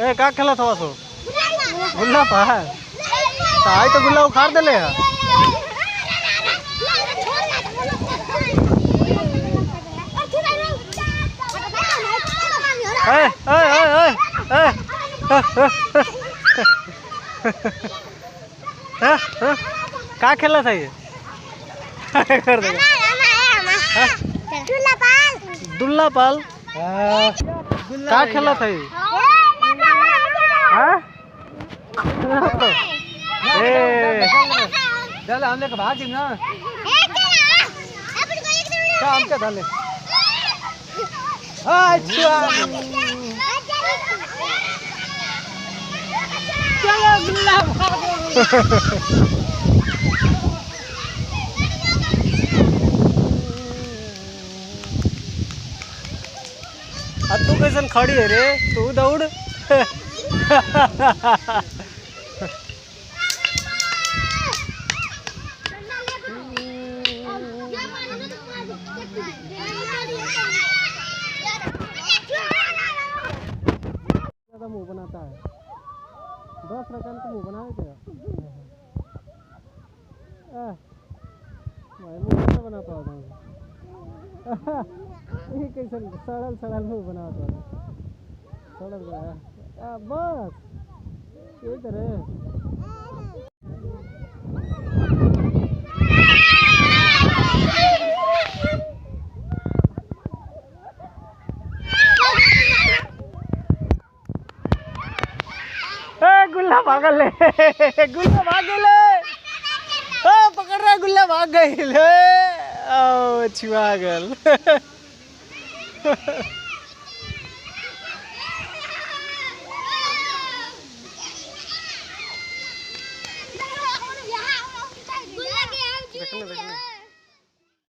ए का खेलत हवा सो गुल्ला पार ताई तो गुल्ला उखाड़ देले है। ए ए ए ए का खेला था ये कर देगा दुल्ला पाल का खेला था ये चल हम लेके भाग ना काम के डाले अच्छा चलो गुल्ला अब तू कैसन खड़ी है रे तू दौड़ मुंह बनाता है 10 रकम का मुंह बनाए थे मैं मुंह कैसे बना पाऊंगा ये कैसे सड़ल सड़ल मुंह बनाता है सड़ल गया बस ये करे गुल्ला भागल गुल्ला भागल पकड़ रहा गुल्ला भाग गई अच्छी भागल